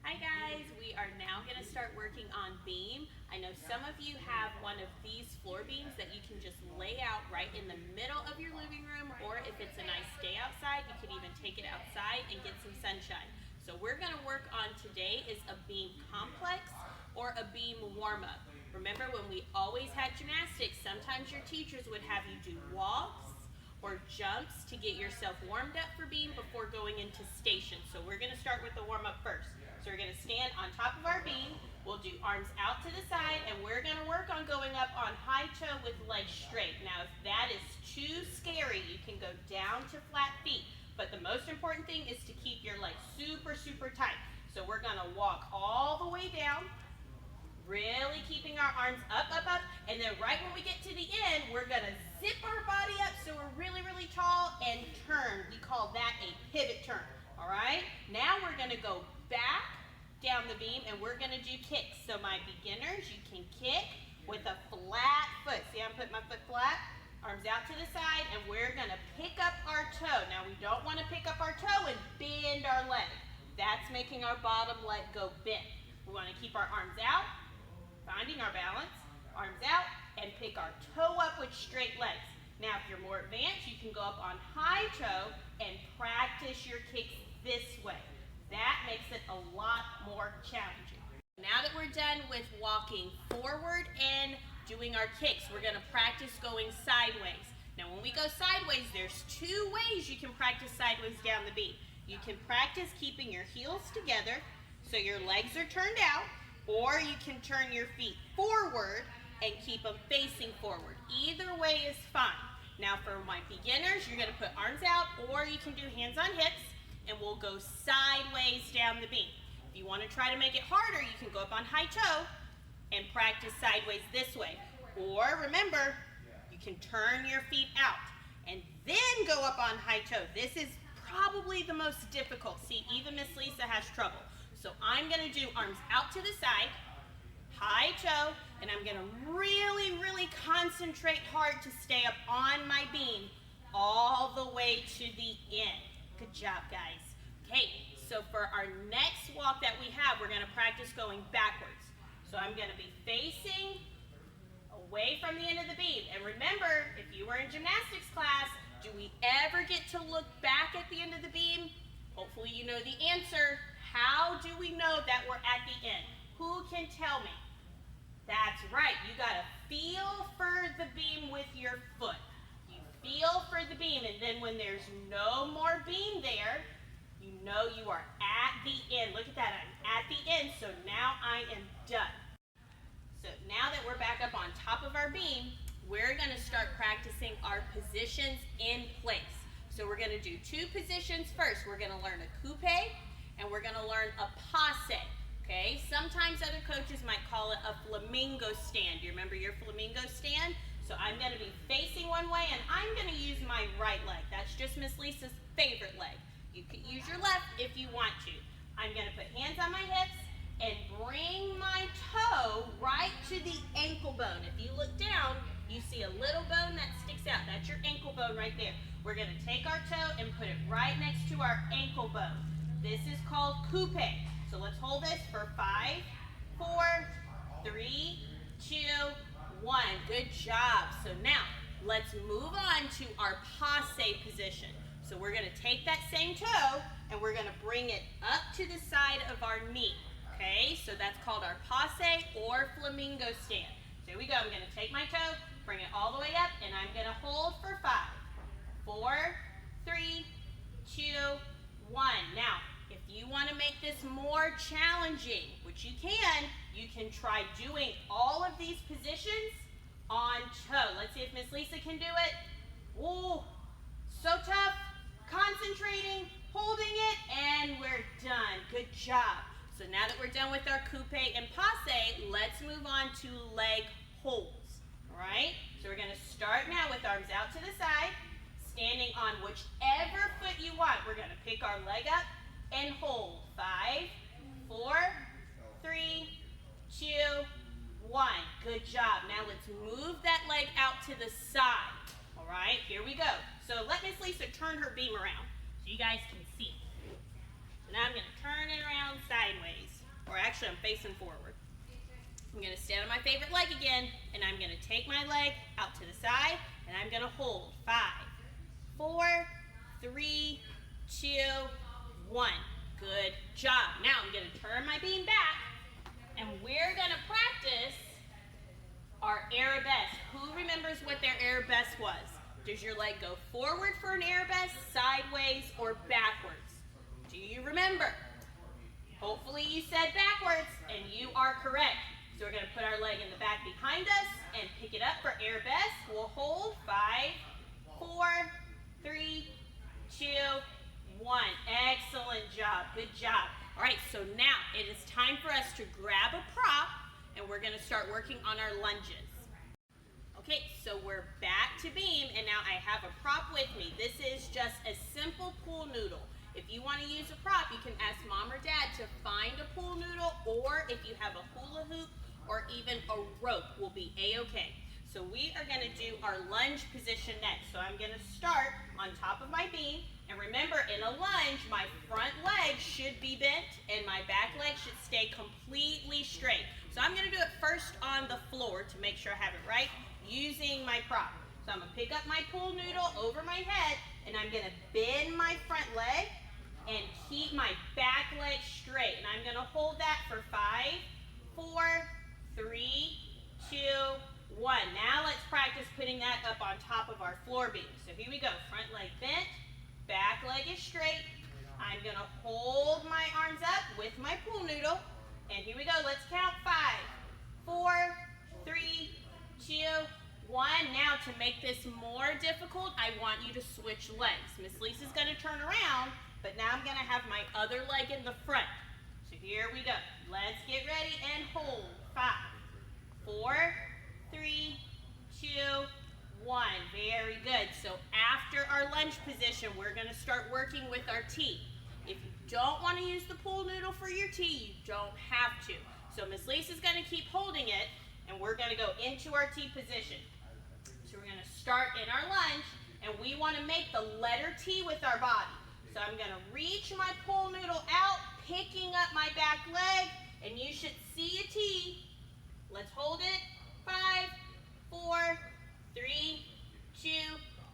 Hi guys, we are now going to start working on beam. I know some of you have one of these floor beams that you can just lay out right in the middle of your living room, or if it's a nice day outside, you can even take it outside and get some sunshine. So we're going to work on today is a beam complex or a beam warm-up. Remember when we always had gymnastics, sometimes your teachers would have you do walks or jumps to get yourself warmed up for beam before going into station. So we're going to start with the warm-up first. So we're going to stand on top of our beam. We'll do arms out to the side, and we're going to work on going up on high toe with legs straight. Now, if that is too scary, you can go down to flat feet. But the most important thing is to keep your legs super, super tight. So we're going to walk all the way down, really keeping our arms up, up, up. And then right when we get to the end, we're going to zip our body up so we're really, really tall and turn. We call that a pivot turn. All right? Now we're going to go back down the beam, and we're going to do kicks. So my beginners, you can kick with a flat foot. See, I'm putting my foot flat, arms out to the side, and we're going to pick up our toe. Now, we don't want to pick up our toe and bend our leg. That's making our bottom leg go bent. We want to keep our arms out, finding our balance, arms out, and pick our toe up with straight legs. Now, if you're more advanced, you can go up on high toe and practice your kicks this way. That makes it a lot more challenging. Now that we're done with walking forward and doing our kicks, we're going to practice going sideways. Now when we go sideways, there's two ways you can practice sideways down the beam. You can practice keeping your heels together so your legs are turned out, or you can turn your feet forward and keep them facing forward. Either way is fine. Now for my beginners, you're going to put arms out, or you can do hands on hips, and we'll go sideways down the beam. If you want to try to make it harder, you can go up on high toe and practice sideways this way. Or remember, you can turn your feet out and then go up on high toe. This is probably the most difficult. See, even Miss Lisa has trouble. So I'm going to do arms out to the side, high toe, and I'm going to really, really concentrate hard to stay up on my beam all the way to the end. Good job, guys. Okay, so for our next walk that we have, we're going to practice going backwards. So I'm going to be facing away from the end of the beam. And remember, if you were in gymnastics class, do we ever get to look back at the end of the beam? Hopefully you know the answer. How do we know that we're at the end? Who can tell me? That's right. You got to feel for the beam with your foot. Feel for the beam, and then when there's no more beam there, you know you are at the end. Look at that, I'm at the end, so now I am done. So now that we're back up on top of our beam, we're going to start practicing our positions in place. So we're going to do two positions first. We're going to learn a coupe, and we're going to learn a passe. Okay, sometimes other coaches might call it a flamingo stand. Do you remember your flamingo stand? So I'm going to be facing one way, and I'm going to use my right leg. That's just Miss Lisa's favorite leg. You can use your left if you want to. I'm going to put hands on my hips and bring my toe right to the ankle bone. If you look down, you see a little bone that sticks out. That's your ankle bone right there. We're going to take our toe and put it right next to our ankle bone. This is called coupe. So let's hold this for 5, 4, 3, 2, 1. Good job. So now let's move on to our passe position. So we're going to take that same toe and we're going to bring it up to the side of our knee. Okay, so that's called our passe or flamingo stand. So here we go. I'm going to take my toe, bring it all the way up, and I'm going to hold for 5, 4, 3, 2, 1. Now, if you want to make this more challenging, which you can try doing all of these positions on toe. Let's see if Miss Lisa can do it. Ooh, so tough. Concentrating, holding it, and we're done. Good job. So now that we're done with our coupe and passe, let's move on to leg holds. All right? So we're going to start now with arms out to the side, standing on whichever foot you want. We're going to pick our leg up and hold. 5, 4, 3, 2, 1. Good job. Now let's move that leg out to the side. All right, here we go. So let Miss Lisa turn her beam around so you guys can see. So now I'm going to turn it around sideways. or actually I'm facing forward. I'm going to stand on my favorite leg again, and I'm going to take my leg out to the side, and I'm going to hold. 5, 4, 3, 2, 1. Good job. Now I'm going to turn my beam back, and we're going to practice our arabesque. Who remembers what their arabesque was? Does your leg go forward for an arabesque, sideways, or backwards? Do you remember? Hopefully you said backwards, and you are correct. So we're going to put our leg in the back behind us and pick it up for arabesque. We'll hold. 5, 4, 3, 2, 1. Excellent job. Good job. All right, so now it is time for us to grab a prop, and we're going to start working on our lunges. Okay, so we're back to beam, and now I have a prop with me. This is just a simple pool noodle. If you want to use a prop, you can ask mom or dad to find a pool noodle, or if you have a hula hoop or even a rope will be a-okay. So we are going to do our lunge position next. So I'm going to start on top of my beam, and remember, in a lunge, my front leg should be bent and my back leg should stay completely straight. So I'm going to do it first on the floor to make sure I have it right, using my prop. So I'm going to pick up my pool noodle over my head, and I'm going to bend my front leg and keep my back leg straight. And I'm going to hold that for 5, 4, 3, 2, 1. Now let's practice putting that up on top of our floor beam. So here we go. Front leg bent, back leg is straight. I'm going to hold my arms up with my pool noodle. And here we go. Let's count. 5, 4, 3, 2, 1. Now to make this more difficult, I want you to switch legs. Miss Lisa's going to turn around, but now I'm going to have my other leg in the front. So here we go. Let's get ready and hold. 5, 4, 3, 2, 1. Very good. So after our lunge position, we're going to start working with our T. If you don't want to use the pool noodle for your T, you don't have to. So Miss Lisa's going to keep holding it, and we're going to go into our T position. So we're going to start in our lunge, and we want to make the letter T with our body. So I'm going to reach my pool noodle out, picking up my back leg, and you should see a T. Let's hold it. 5, 4, 3, 2,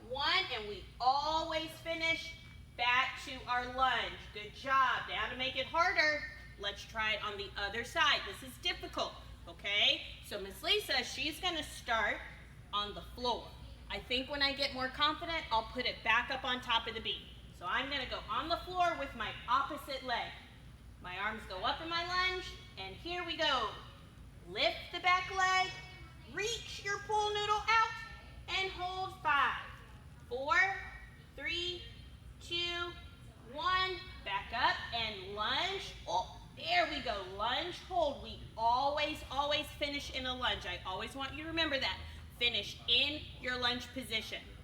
1, and we always finish back to our lunge. Good job. Now to make it harder, let's try it on the other side. This is difficult, okay? So Miss Lisa, she's going to start on the floor. I think when I get more confident, I'll put it back up on top of the beam. So I'm going to go on the floor with my opposite leg. My arms go up in my lunge, and here we go. Lift the back leg, reach your pool noodle out, and hold. 5, 4, 3, 2, 1. Back up and lunge. Oh, there we go. Lunge, hold. We always finish in a lunge. I always want you to remember that. Finish in your lunge position.